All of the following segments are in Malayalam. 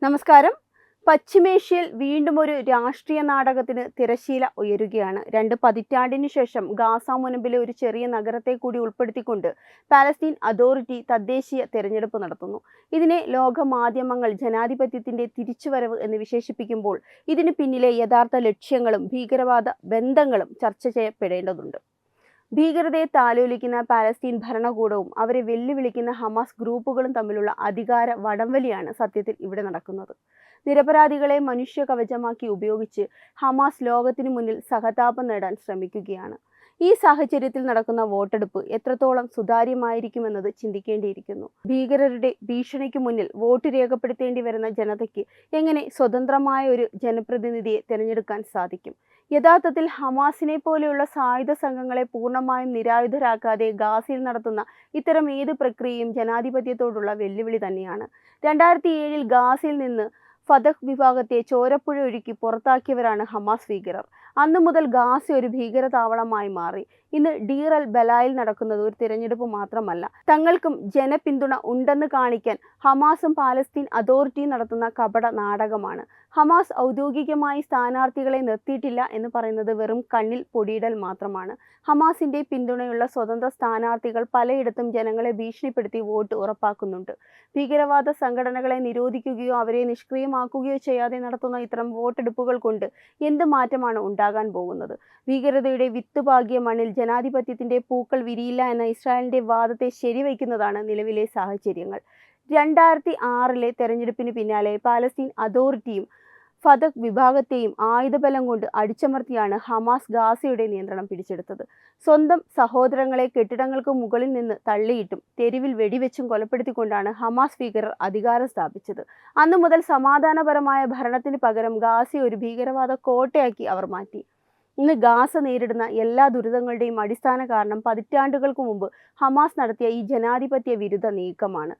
നമസ്കാരം. പശ്ചിമേഷ്യയിൽ വീണ്ടും ഒരു രാഷ്ട്രീയ നാടകത്തിന് തിരശീല ഉയരുകയാണ്. 2 പതിറ്റാണ്ടിനു ശേഷം ഗാസ മുനമ്പിലെ ഒരു ചെറിയ നഗരത്തെ കൂടി ഉൾപ്പെടുത്തിക്കൊണ്ട് പാലസ്തീൻ അതോറിറ്റി തദ്ദേശീയ തെരഞ്ഞെടുപ്പ് നടത്തുന്നു. ഇതിനെ ലോകമാധ്യമങ്ങൾ ജനാധിപത്യത്തിന്റെ തിരിച്ചുവരവ് എന്ന് വിശേഷിപ്പിക്കുമ്പോൾ ഇതിന് പിന്നിലെ യഥാർത്ഥ ലക്ഷ്യങ്ങളും ഭീകരവാദ ബന്ധങ്ങളും ചർച്ച ചെയ്യപ്പെടേണ്ടതുണ്ട്. ഭീകരതയെ താലോലിക്കുന്ന പാലസ്തീൻ ഭരണകൂടവും അവരെ വെല്ലുവിളിക്കുന്ന ഹമാസ് ഗ്രൂപ്പുകളും തമ്മിലുള്ള അധികാര വടംവലിയാണ് സത്യത്തിൽ ഇവിടെ നടക്കുന്നത്. നിരപരാധികളെ മനുഷ്യ കവചമാക്കി ഉപയോഗിച്ച് ഹമാസ് ലോകത്തിനു മുന്നിൽ സഹതാപം നേടാൻ ശ്രമിക്കുകയാണ്. ഈ സാഹചര്യത്തിൽ നടക്കുന്ന വോട്ടെടുപ്പ് എത്രത്തോളം സുതാര്യമായിരിക്കുമെന്നത് ചിന്തിക്കേണ്ടിയിരിക്കുന്നു. ഭീകരരുടെ ഭീഷണിക്ക് മുന്നിൽ വോട്ട് രേഖപ്പെടുത്തേണ്ടി വരുന്ന ജനതയ്ക്ക് എങ്ങനെ സ്വതന്ത്രമായ ഒരു ജനപ്രതിനിധിയെ തിരഞ്ഞെടുക്കാൻ സാധിക്കും? യഥാർത്ഥത്തിൽ ഹമാസിനെ പോലെയുള്ള സായുധ സംഘങ്ങളെ പൂർണ്ണമായും നിരായുധരാക്കാതെ ഗാസയിൽ നടത്തുന്ന ഇത്തരം ഏത് പ്രക്രിയയും ജനാധിപത്യത്തോടുള്ള വെല്ലുവിളി തന്നെയാണ്. 2007 ഗാസയിൽ നിന്ന് ഫതഹ് വിഭാഗത്തെ ചോരപ്പുഴ ഒഴുക്കി പുറത്താക്കിയവരാണ് ഹമാസ് ഭീകരർ. അന്നു മുതൽ ഗാസ ഒരു ഭീകര താവളമായി മാറി. ഇന്ന് ഡീർ അൽ ബലായിൽ നടക്കുന്നത് ഒരു തിരഞ്ഞെടുപ്പ് മാത്രമല്ല, തങ്ങൾക്കും ജനപിന്തുണ ഉണ്ടെന്ന് കാണിക്കാൻ ഹമാസും പാലസ്തീൻ അതോറിറ്റിയും നടത്തുന്ന കപട നാടകമാണ്. ഹമാസ് ഔദ്യോഗികമായി സ്ഥാനാർത്ഥികളെ നിർത്തിയിട്ടില്ല എന്ന് പറയുന്നത് വെറും കണ്ണിൽ പൊടിയിടൽ മാത്രമാണ്. ഹമാസിന്റെ പിന്തുണയുള്ള സ്വതന്ത്ര സ്ഥാനാർത്ഥികൾ പലയിടത്തും ജനങ്ങളെ ഭീഷണിപ്പെടുത്തി വോട്ട് ഉറപ്പാക്കുന്നുണ്ട്. ഭീകരവാദ സംഘടനകളെ നിരോധിക്കുകയോ അവരെ നിഷ്ക്രിയമാക്കുകയോ ചെയ്യാതെ നടത്തുന്ന ഇത്തരം വോട്ടെടുപ്പുകൾ കൊണ്ട് എന്ത് മാറ്റമാണ് ഉണ്ടാകാൻ പോകുന്നത്? ഭീകരതയുടെ വിത്തുപാകിയ മണ്ണിൽ ജനാധിപത്യത്തിന്റെ പൂക്കൾ വിരിയില്ല എന്ന ഇസ്രായേലിന്റെ വാദത്തെ ശരിവയ്ക്കുന്നതാണ് നിലവിലെ സാഹചര്യങ്ങൾ. 2006 തെരഞ്ഞെടുപ്പിന് പിന്നാലെ പാലസ്തീൻ അതോറിറ്റിയും ഫതഹ് വിഭാഗത്തെയും ആയുധബലം കൊണ്ട് അടിച്ചമർത്തിയാണ് ഹമാസ് ഗാസയുടെ നിയന്ത്രണം പിടിച്ചെടുത്തത്. സ്വന്തം സഹോദരങ്ങളെ കെട്ടിടങ്ങൾക്ക് മുകളിൽ നിന്ന് തള്ളിയിട്ടും തെരുവിൽ വെടിവെച്ചും കൊലപ്പെടുത്തിക്കൊണ്ടാണ് ഹമാസ് ഭീകരർ അധികാരം സ്ഥാപിച്ചത്. അന്നു മുതൽ സമാധാനപരമായ ഭരണത്തിന് പകരം ഗാസയെ ഒരു ഭീകരവാദ കോട്ടയാക്കി അവർ മാറ്റി. ഇന്ന് ഗാസ നേരിടുന്ന എല്ലാ ദുരിതങ്ങളുടെയും അടിസ്ഥാന കാരണം പതിറ്റാണ്ടുകൾക്ക് മുമ്പ് ഹമാസ് നടത്തിയ ഈ ജനാധിപത്യ വിരുദ്ധ നീക്കമാണ്.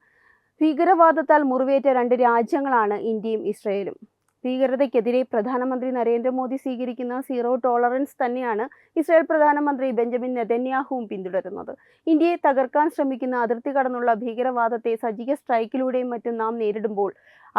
ഭീകരവാദത്താൽ മുറിവേറ്റ 2 രാജ്യങ്ങളാണ് ഇന്ത്യയും ഇസ്രയേലും. ഭീകരതയ്ക്കെതിരെ പ്രധാനമന്ത്രി നരേന്ദ്രമോദി സ്വീകരിക്കുന്ന സീറോ ടോളറൻസ് തന്നെയാണ് ഇസ്രായേൽ പ്രധാനമന്ത്രി ബെഞ്ചമിൻ നെതന്യാഹുവും പിന്തുടരുന്നത്. ഇന്ത്യയെ തകർക്കാൻ ശ്രമിക്കുന്ന അതിർത്തി കടന്നുള്ള ഭീകരവാദത്തെ സജീവ സ്ട്രൈക്കിലൂടെയും മറ്റും നാം നേരിടുമ്പോൾ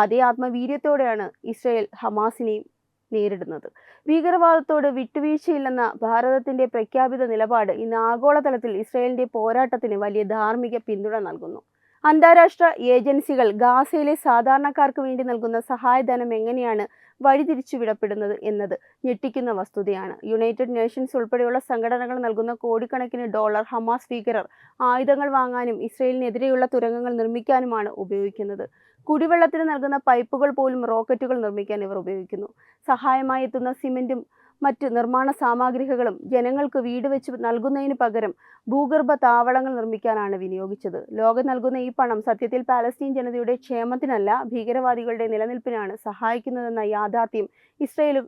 അതേ ആത്മവീര്യത്തോടെയാണ് ഇസ്രായേൽ ഹമാസിനെയും നേരിടുന്നത്. ഭീകരവാദത്തോട് വിട്ടുവീഴ്ചയില്ലെന്ന ഭാരതത്തിന്റെ പ്രഖ്യാപിത നിലപാട് ഇന്ന് ആഗോളതലത്തിൽ ഇസ്രായേലിന്റെ പോരാട്ടത്തിന് വലിയ ധാർമ്മിക പിന്തുണ നൽകുന്നു. അന്താരാഷ്ട്ര ഏജൻസികൾ ഗാസയിലെ സാധാരണക്കാർക്ക് വേണ്ടി നൽകുന്ന സഹായധനം എങ്ങനെയാണ് വഴിതിരിച്ചുവിടപ്പെടുന്നത് എന്നത് ഞെട്ടിക്കുന്ന വസ്തുതയാണ്. യുണൈറ്റഡ് നേഷൻസ് ഉൾപ്പെടെയുള്ള സംഘടനകൾ നൽകുന്ന കോടിക്കണക്കിന് ഡോളർ ഹമാസ് ഭീകരർ ആയുധങ്ങൾ വാങ്ങാനും ഇസ്രയേലിനെതിരെയുള്ള തുരങ്കങ്ങൾ നിർമ്മിക്കാനുമാണ് ഉപയോഗിക്കുന്നത്. കുടിവെള്ളത്തിന് നൽകുന്ന പൈപ്പുകൾ പോലും റോക്കറ്റുകൾ നിർമ്മിക്കാൻ ഇവർ ഉപയോഗിക്കുന്നു. സഹായമായി എത്തുന്ന സിമെന്റും മറ്റ് നിർമ്മാണ സാമഗ്രികളും ജനങ്ങൾക്ക് വീട് വെച്ച് നൽകുന്നതിന് പകരം ഭൂഗർഭ താവളങ്ങൾ നിർമ്മിക്കാനാണ് വിനിയോഗിച്ചത്. ലോകം നൽകുന്ന ഈ പണം സത്യത്തിൽ പാലസ്തീൻ ജനതയുടെ ക്ഷേമത്തിനല്ല, ഭീകരവാദികളുടെ നിലനിൽപ്പിനാണ് സഹായിക്കുന്നതെന്ന യാഥാർത്ഥ്യം ഇസ്രായേൽ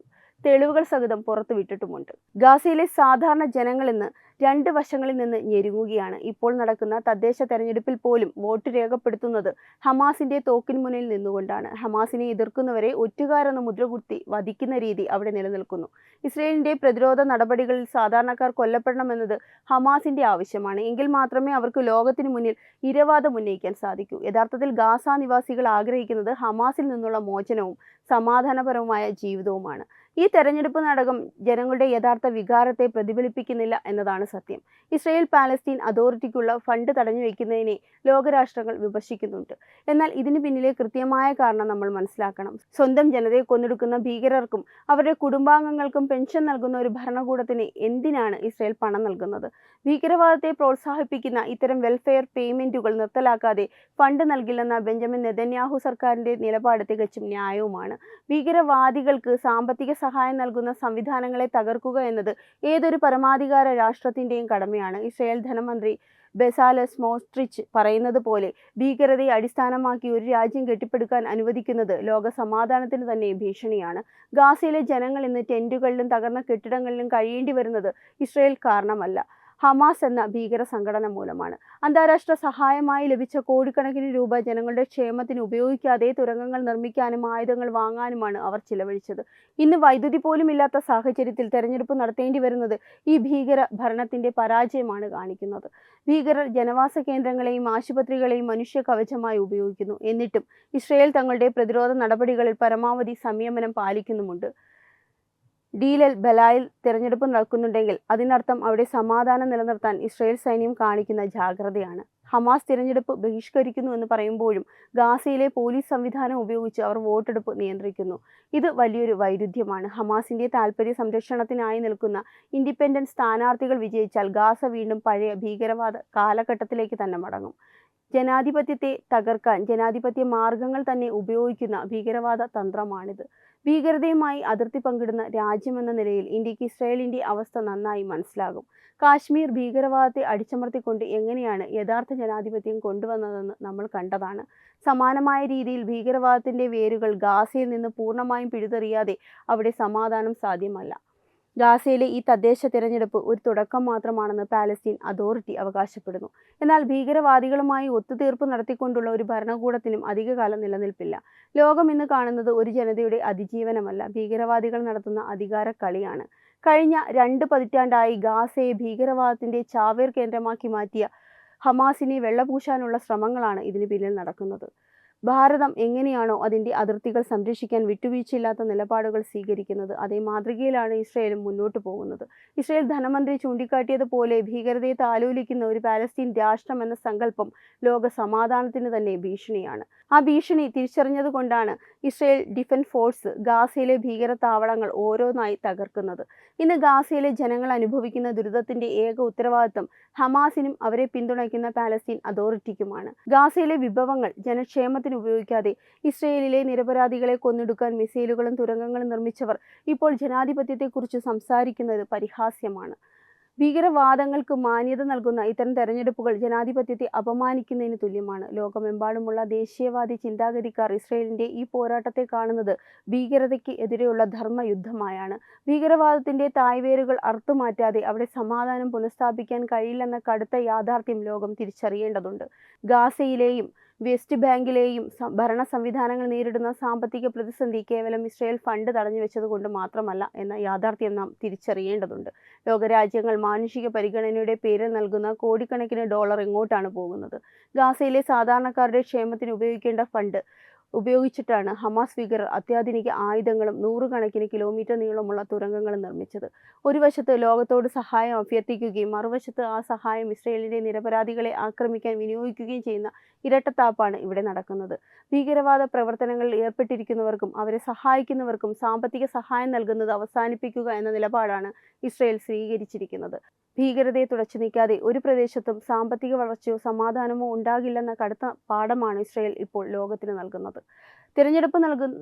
തെളിവുകൾ സഹിതം പുറത്തുവിട്ടിട്ടുമുണ്ട്. ഗാസയിലെ സാധാരണ ജനങ്ങൾ ഇന്ന് 2 വശങ്ങളിൽ നിന്ന് ഞെരുങ്ങുകയാണ്. ഇപ്പോൾ നടക്കുന്ന തദ്ദേശ തെരഞ്ഞെടുപ്പിൽ പോലും വോട്ട് രേഖപ്പെടുത്തുന്നത് ഹമാസിന്റെ തോക്കിന് മുന്നിൽ നിന്നുകൊണ്ടാണ്. ഹമാസിനെ എതിർക്കുന്നവരെ ഒറ്റുകാരെന്ന് മുദ്രകുത്തി വധിക്കുന്ന രീതി അവിടെ നിലനിൽക്കുന്നു. ഇസ്രയേലിന്റെ പ്രതിരോധ നടപടികളിൽ സാധാരണക്കാർ കൊല്ലപ്പെടണമെന്നത് ഹമാസിന്റെ ആവശ്യമാണ്. എങ്കിൽ മാത്രമേ അവർക്ക് ലോകത്തിന് മുന്നിൽ ഇരവാദം ഉന്നയിക്കാൻ സാധിക്കൂ. യഥാർത്ഥത്തിൽ ഗാസ നിവാസികൾ ആഗ്രഹിക്കുന്നത് ഹമാസിൽ നിന്നുള്ള മോചനവും സമാധാനപരവുമായ ജീവിതവുമാണ്. ഈ തെരഞ്ഞെടുപ്പ് നാടകം ജനങ്ങളുടെ യഥാർത്ഥ വികാരത്തെ പ്രതിഫലിപ്പിക്കുന്നില്ല എന്നതാണ് സത്യം. ഇസ്രായേൽ പാലസ്തീൻ അതോറിറ്റിക്കുള്ള ഫണ്ട് തടഞ്ഞു വയ്ക്കുന്നതിനെ ലോകരാഷ്ട്രങ്ങൾ വിമർശിക്കുന്നുണ്ട്. എന്നാൽ ഇതിന് പിന്നിലെ കൃത്യമായ കാരണം നമ്മൾ മനസ്സിലാക്കണം. സ്വന്തം ജനതയെ കൊന്നൊടുക്കുന്ന ഭീകരർക്കും അവരുടെ കുടുംബാംഗങ്ങൾക്കും പെൻഷൻ നൽകുന്ന ഒരു ഭരണകൂടത്തിന് എന്തിനാണ് ഇസ്രായേൽ പണം നൽകുന്നത്? ഭീകരവാദത്തെ പ്രോത്സാഹിപ്പിക്കുന്ന ഇത്തരം വെൽഫെയർ പേയ്മെന്റുകൾ നിർത്തലാക്കാതെ ഫണ്ട് നൽകില്ലെന്ന ബെഞ്ചമിൻ നെതന്യാഹു സർക്കാരിന്റെ നിലപാട് തികച്ചും ന്യായവുമാണ്. ഭീകരവാദികൾക്ക് സാമ്പത്തിക സഹായം നൽകുന്ന സംവിധാനങ്ങളെ തകർക്കുക എന്നത് ഏതൊരു പരമാധികാര രാഷ്ട്രത്തിന്റെയും കടമയാണ്. ഇസ്രായേൽ ധനമന്ത്രി ബെസാലൽ സ്മോട്രിച്ച് പറയുന്നത് പോലെ ഭീകരതയെ അടിസ്ഥാനമാക്കി ഒരു രാജ്യം കെട്ടിപ്പടുക്കാൻ അനുവദിക്കുന്നത് ലോക സമാധാനത്തിന് തന്നെ ഭീഷണിയാണ്. ഗാസയിലെ ജനങ്ങൾ ഇന്ന് ടെന്റുകളിലും തകർന്ന കെട്ടിടങ്ങളിലും കഴിയേണ്ടി വരുന്നത് ഇസ്രായേൽ കാരണമല്ല, ഹമാസ് എന്ന ഭീകര സംഘടന മൂലമാണ്. അന്താരാഷ്ട്ര സഹായമായി ലഭിച്ച കോടിക്കണക്കിന് രൂപ ജനങ്ങളുടെ ക്ഷേമത്തിന് ഉപയോഗിക്കാതെ തുരങ്കങ്ങൾ നിർമ്മിക്കാനും ആയുധങ്ങൾ വാങ്ങാനുമാണ് അവർ ചിലവഴിച്ചത്. ഇന്ന് വൈദ്യുതി പോലും ഇല്ലാത്ത സാഹചര്യത്തിൽ തെരഞ്ഞെടുപ്പ് നടത്തേണ്ടി വരുന്നത് ഈ ഭീകര ഭരണത്തിന്റെ പരാജയമാണ് കാണിക്കുന്നത്. ഭീകരർ ജനവാസ കേന്ദ്രങ്ങളെയും ആശുപത്രികളെയും മനുഷ്യ കവചമായി ഉപയോഗിക്കുന്നു. എന്നിട്ടും ഇസ്രയേൽ തങ്ങളുടെ പ്രതിരോധ നടപടികളിൽ പരമാവധി സംയമനം പാലിക്കുന്നുമുണ്ട്. ഡീൽ എൽ ബലായിൽ തിരഞ്ഞെടുപ്പ് നടക്കുന്നുണ്ടെങ്കിൽ അതിനർത്ഥം അവിടെ സമാധാനം നിലനിർത്താൻ ഇസ്രയേൽ സൈന്യം കാണിക്കുന്ന ജാഗ്രതയാണ്. ഹമാസ് തിരഞ്ഞെടുപ്പ് ബഹിഷ്കരിക്കുന്നു എന്ന് പറയുമ്പോഴും ഗാസയിലെ പോലീസ് സംവിധാനം ഉപയോഗിച്ച് അവർ വോട്ടെടുപ്പ് നിയന്ത്രിക്കുന്നു. ഇത് വലിയൊരു വൈരുദ്ധ്യമാണ്. ഹമാസിന്റെ താൽപര്യ സംരക്ഷണത്തിനായി നിൽക്കുന്ന ഇൻഡിപെൻഡന്റ് സ്ഥാനാർത്ഥികൾ വിജയിച്ചാൽ ഗാസ വീണ്ടും പഴയ ഭീകരവാദ കാലഘട്ടത്തിലേക്ക് തന്നെ മടങ്ങും. ജനാധിപത്യത്തെ തകർക്കാൻ ജനാധിപത്യ മാർഗങ്ങൾ തന്നെ ഉപയോഗിക്കുന്ന ഭീകരവാദ തന്ത്രമാണിത്. ഭീകരതയുമായി അതിർത്തി പങ്കിടുന്ന രാജ്യമെന്ന നിലയിൽ ഇന്ത്യക്ക് ഇസ്രയേലിന്റെ അവസ്ഥ നന്നായി മനസ്സിലാകും. കാശ്മീർ ഭീകരവാദത്തെ അടിച്ചമർത്തിക്കൊണ്ട് എങ്ങനെയാണ് യഥാർത്ഥ ജനാധിപത്യം കൊണ്ടുവന്നതെന്ന് നമ്മൾ കണ്ടതാണ്. സമാനമായ രീതിയിൽ ഭീകരവാദത്തിന്റെ വേരുകൾ ഗാസയിൽ നിന്ന് പൂർണ്ണമായും പിഴുതെറിയാതെ അവിടെ സമാധാനം സാധ്യമല്ല. ഗാസയിലെ ഈ തദ്ദേശ തിരഞ്ഞെടുപ്പ് ഒരു തുടക്കം മാത്രമാണെന്ന് പാലസ്തീൻ അതോറിറ്റി അവകാശപ്പെടുന്നു. എന്നാൽ ഭീകരവാദികളുമായി ഒത്തുതീർപ്പ് നടത്തിക്കൊണ്ടുള്ള ഒരു ഭരണകൂടത്തിനും അധികകാലം നിലനിൽപ്പില്ല. ലോകം ഇന്ന് കാണുന്നത് ഒരു ജനതയുടെ അതിജീവനമല്ല, ഭീകരവാദികൾ നടത്തുന്ന അധികാര കളിയാണ്. കഴിഞ്ഞ 2 പതിറ്റാണ്ടായി ഗാസയെ ഭീകരവാദത്തിന്റെ ചാവേർ കേന്ദ്രമാക്കി മാറ്റിയ ഹമാസിനെ വെള്ളപൂശാനുള്ള ശ്രമങ്ങളാണ് ഇതിന് പിന്നിൽ നടക്കുന്നത്. ഭാരതം എങ്ങനെയാണോ അതിൻ്റെ അതിർത്തികൾ സംരക്ഷിക്കാൻ വിട്ടുവീഴ്ചയില്ലാത്ത നിലപാടുകൾ സ്വീകരിക്കുന്നത്, അതേ മാതൃകയിലാണ് ഇസ്രയേലും മുന്നോട്ട് പോകുന്നത്. ഇസ്രയേൽ ധനമന്ത്രി ചൂണ്ടിക്കാട്ടിയതുപോലെ ഭീകരതയെ താലോലിക്കുന്ന ഒരു പാലസ്തീൻ രാഷ്ട്രം എന്ന സങ്കല്പം ലോക സമാധാനത്തിന് തന്നെ ഭീഷണിയാണ്. ആ ഭീഷണി തിരിച്ചറിഞ്ഞതുകൊണ്ടാണ് ഇസ്രയേൽ ഡിഫൻസ് ഫോഴ്സ് ഗാസയിലെ ഭീകര താവളങ്ങൾ ഓരോന്നായി തകർക്കുന്നത്. ഇന്ന് ഗാസയിലെ ജനങ്ങൾ അനുഭവിക്കുന്ന ദുരിതത്തിന്റെ ഏക ഉത്തരവാദിത്വം ഹമാസിനും അവരെ പിന്തുണയ്ക്കുന്ന പാലസ്തീൻ അതോറിറ്റിക്കുമാണ്. ഗാസയിലെ വിഭവങ്ങൾ ജനക്ഷേമത്തിന് ഉപയോഗിക്കാതെ ഇസ്രയേലിലെ നിരപരാധികളെ കൊന്നൊടുക്കാൻ മിസൈലുകളും തുരങ്കങ്ങളും നിർമ്മിച്ചവർ ഇപ്പോൾ ജനാധിപത്യത്തെക്കുറിച്ച് സംസാരിക്കുന്നത് പരിഹാസ്യമാണ്. ഭീകരവാദങ്ങൾക്ക് മാന്യത നൽകുന്ന ഇത്തരം തെരഞ്ഞെടുപ്പുകൾ ജനാധിപത്യത്തെ അപമാനിക്കുന്നതിന് തുല്യമാണ്. ലോകമെമ്പാടുമുള്ള ദേശീയവാദി ചിന്താഗതിക്കാർ ഇസ്രയേലിന്റെ ഈ പോരാട്ടത്തെ കാണുന്നത് ഭീകരതയ്ക്ക് എതിരെയുള്ള ധർമ്മയുദ്ധമായാണ്. ഭീകരവാദത്തിന്റെ തായ്വേരുകൾ അറുത്തുമാറ്റാതെ അവിടെ സമാധാനം പുനഃസ്ഥാപിക്കാൻ കഴിയില്ലെന്ന കടുത്ത യാഥാർത്ഥ്യം ലോകം തിരിച്ചറിയേണ്ടതുണ്ട്. ഗാസയിലെയും വെസ്റ്റ് ബാങ്കിലെയും ഭരണ സംവിധാനങ്ങൾ നേരിടുന്ന സാമ്പത്തിക പ്രതിസന്ധി കേവലം ഇസ്രയേൽ ഫണ്ട് തടഞ്ഞുവെച്ചതുകൊണ്ട് മാത്രമല്ല എന്ന യാഥാർത്ഥ്യം നാം തിരിച്ചറിയേണ്ടതുണ്ട്. ലോകരാജ്യങ്ങൾ മാനുഷിക പരിഗണനയുടെ പേരിൽ നൽകുന്ന കോടിക്കണക്കിന് ഡോളർ എങ്ങോട്ടാണ് പോകുന്നത്? ഗാസയിലെ സാധാരണക്കാരുടെ ക്ഷേമത്തിന് ഉപയോഗിക്കേണ്ട ഫണ്ട് ഉപയോഗിച്ചിട്ടാണ് ഹമാസ് ഭീകരർ അത്യാധുനിക ആയുധങ്ങളും 100 കണക്കിന് കിലോമീറ്റർ നീളമുള്ള തുരങ്കങ്ങളും നിർമ്മിച്ചത്. ഒരു വശത്ത് ലോകത്തോട് സഹായം അഭ്യർത്ഥിക്കുകയും മറുവശത്ത് ആ സഹായം ഇസ്രയേലിന്റെ നിരപരാധികളെ ആക്രമിക്കാൻ വിനിയോഗിക്കുകയും ചെയ്യുന്ന ഇരട്ടത്താപ്പാണ് ഇവിടെ നടക്കുന്നത്. ഭീകരവാദ പ്രവർത്തനങ്ങളിൽ ഏർപ്പെട്ടിരിക്കുന്നവർക്കും അവരെ സഹായിക്കുന്നവർക്കും സാമ്പത്തിക സഹായം നൽകുന്നത് അവസാനിപ്പിക്കുക എന്ന നിലപാടാണ് ഇസ്രയേൽ സ്വീകരിച്ചിരിക്കുന്നത്. ഭീകരതയെ തുടച്ചു നീക്കാതെ ഒരു പ്രദേശത്തും സാമ്പത്തിക വളർച്ചയോ സമാധാനമോ ഉണ്ടാകില്ലെന്ന കടുത്ത പാഠമാണ് ഇസ്രയേൽ ഇപ്പോൾ ലോകത്തിന് നൽകുന്നത്. തിരഞ്ഞെടുപ്പ്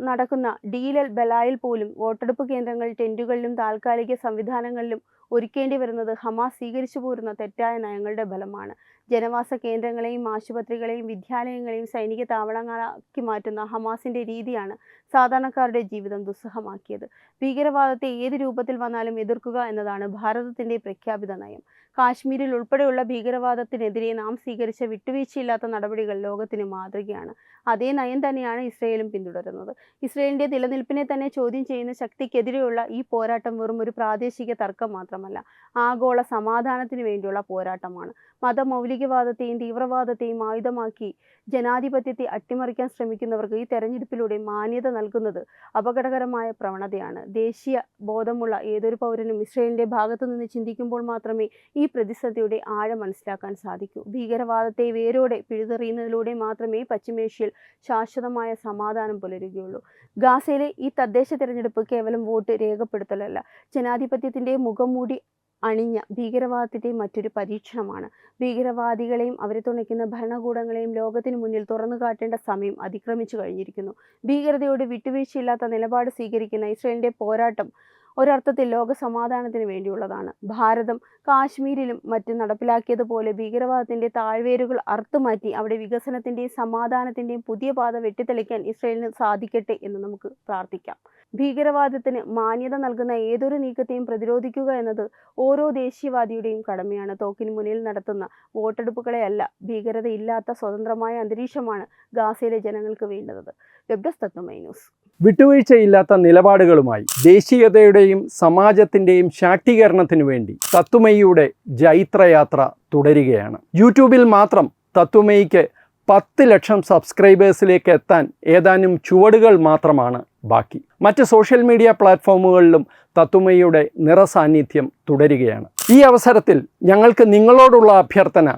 നടക്കുന്ന ഡീൽ എൽ ബലായിൽ പോലും വോട്ടെടുപ്പ് കേന്ദ്രങ്ങൾ ടെന്റുകളിലും താൽക്കാലിക സംവിധാനങ്ങളിലും ഒരുക്കേണ്ടി വരുന്നത് ഹമാസ് സ്വീകരിച്ചു പോരുന്ന തെറ്റായ നയങ്ങളുടെ ഫലമാണ്. ജനവാസ കേന്ദ്രങ്ങളെയും ആശുപത്രികളെയും വിദ്യാലയങ്ങളെയും സൈനിക താവളങ്ങളാക്കി മാറ്റുന്ന ഹമാസിന്റെ രീതിയാണ് സാധാരണക്കാരുടെ ജീവിതം ദുസ്സഹമാക്കിയത്. ഭീകരവാദത്തെ ഏത് രൂപത്തിൽ വന്നാലും എതിർക്കുക എന്നതാണ് ഭാരതത്തിന്റെ പ്രഖ്യാപിത നയം. കാശ്മീരിൽ ഉൾപ്പെടെയുള്ള ഭീകരവാദത്തിനെതിരെ നാം സ്വീകരിച്ച വിട്ടുവീഴ്ചയില്ലാത്ത നടപടികൾ ലോകത്തിന് മാതൃകയാണ്. അതേ നയം തന്നെയാണ് ഇസ്രയേലും പിന്തുടരുന്നത്. ഇസ്രയേലിന്റെ നിലനിൽപ്പിനെ തന്നെ ചോദ്യം ചെയ്യുന്ന ശക്തിക്കെതിരെയുള്ള ഈ പോരാട്ടം വെറും ഒരു പ്രാദേശിക തർക്കം മാത്രമല്ല, ആഗോള സമാധാനത്തിന് വേണ്ടിയുള്ള പോരാട്ടമാണ്. മതമൗലികവാദത്തെയും തീവ്രവാദത്തെയും ആയുധമാക്കി ജനാധിപത്യത്തെ അട്ടിമറിക്കാൻ ശ്രമിക്കുന്നവർക്ക് ഈ തെരഞ്ഞെടുപ്പിലൂടെ മാന്യത നൽകുന്നത് അപകടകരമായ പ്രവണതയാണ്. ദേശീയ ബോധമുള്ള ഏതൊരു പൗരനും ഇസ്രയേലിന്റെ ഭാഗത്തു നിന്ന് ചിന്തിക്കുമ്പോൾ മാത്രമേ ഈ പ്രതിസന്ധിയുടെ ആഴം മനസ്സിലാക്കാൻ സാധിക്കൂ. ഭീകരവാദത്തെ വേരോടെ പിഴുതെറിയുന്നതിലൂടെ മാത്രമേ പശ്ചിമേഷ്യയിൽ ശാശ്വതമായ സമാധാനം പുലരുകയുള്ളൂ. ഗാസയിലെ ഈ തദ്ദേശ തെരഞ്ഞെടുപ്പ് കേവലം വോട്ട് രേഖപ്പെടുത്തലല്ല, ജനാധിപത്യത്തിന്റെ മുഖംമൂടി അണിഞ്ഞ ഭീകരവാദത്തിന്റെ മറ്റൊരു പരീക്ഷണമാണ്. ഭീകരവാദികളെയും അവരെ തുണയ്ക്കുന്ന ഭരണകൂടങ്ങളെയും ലോകത്തിന് മുന്നിൽ തുറന്നു കാട്ടേണ്ട സമയം അതിക്രമിച്ചു കഴിഞ്ഞിരിക്കുന്നു. ഭീകരതയോട് വിട്ടുവീഴ്ചയില്ലാത്ത നിലപാട് സ്വീകരിക്കുന്ന ഇസ്രയേലിന്റെ പോരാട്ടം ഒരർത്ഥത്തിൽ ലോക സമാധാനത്തിന് വേണ്ടിയുള്ളതാണ്. ഭാരതം കാശ്മീരിലും മറ്റും നടപ്പിലാക്കിയതുപോലെ ഭീകരവാദത്തിന്റെ താഴ്വേരുകൾ അറുത്തുമാറ്റി അവിടെ വികസനത്തിന്റെയും സമാധാനത്തിന്റെയും പുതിയ പാത വെട്ടിത്തെളിക്കാൻ ഇസ്രയേലിന് സാധിക്കട്ടെ എന്ന് നമുക്ക് പ്രാർത്ഥിക്കാം. ഭീകരവാദത്തിന് മാന്യത നൽകുന്ന ഏതൊരു നീക്കത്തെയും പ്രതിരോധിക്കുക എന്നത് ഓരോ ദേശീയവാദിയുടെയും കടമയാണ്. തോക്കിന് മുന്നിൽ നടത്തുന്ന വോട്ടെടുപ്പുകളെയല്ല, ഭീകരതയില്ലാത്ത സ്വതന്ത്രമായ അന്തരീക്ഷമാണ് ഗാസയിലെ ജനങ്ങൾക്ക് വേണ്ടത്. വെബ് ഡെസ്ക് തത്വമൈ ന്യൂസ്. വിട്ടുവീഴ്ചയില്ലാത്ത നിലപാടുകളുമായി ദേശീയതയുടെയും സമാജത്തിൻ്റെയും ശാക്തീകരണത്തിനു വേണ്ടി തത്വമയിയുടെ ജൈത്രയാത്ര തുടരുകയാണ്. യൂട്യൂബിൽ മാത്രം തത്വമയിക്ക് 10 ലക്ഷം സബ്സ്ക്രൈബേഴ്സിലേക്ക് എത്താൻ ഏതാനും ചുവടുകൾ മാത്രമാണ് ബാക്കി. മറ്റ് സോഷ്യൽ മീഡിയ പ്ലാറ്റ്ഫോമുകളിലും തത്വമയിയുടെ നിറസാന്നിധ്യം തുടരുകയാണ്. ഈ അവസരത്തിൽ ഞങ്ങൾക്ക് നിങ്ങളോടുള്ള അഭ്യർത്ഥന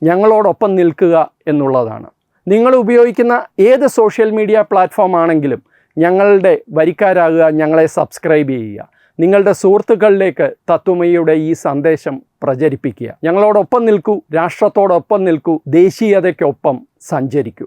ഞങ്ങളോടൊപ്പം നിൽക്കുക എന്നുള്ളതാണ്. നിങ്ങൾ ഉപയോഗിക്കുന്ന ഏത് സോഷ്യൽ മീഡിയ പ്ലാറ്റ്ഫോം ആണെങ്കിലും ഞങ്ങളുടെ വരിക്കാരാകുക, ഞങ്ങളെ സബ്സ്ക്രൈബ് ചെയ്യുക, നിങ്ങളുടെ സുഹൃത്തുക്കളിലേക്ക് തത്വമയിയുടെ ഈ സന്ദേശം പ്രചരിപ്പിക്കുക. ഞങ്ങളോടൊപ്പം നിൽക്കൂ, രാഷ്ട്രത്തോടൊപ്പം നിൽക്കൂ, ദേശീയതയ്ക്കൊപ്പം സഞ്ചരിക്കൂ.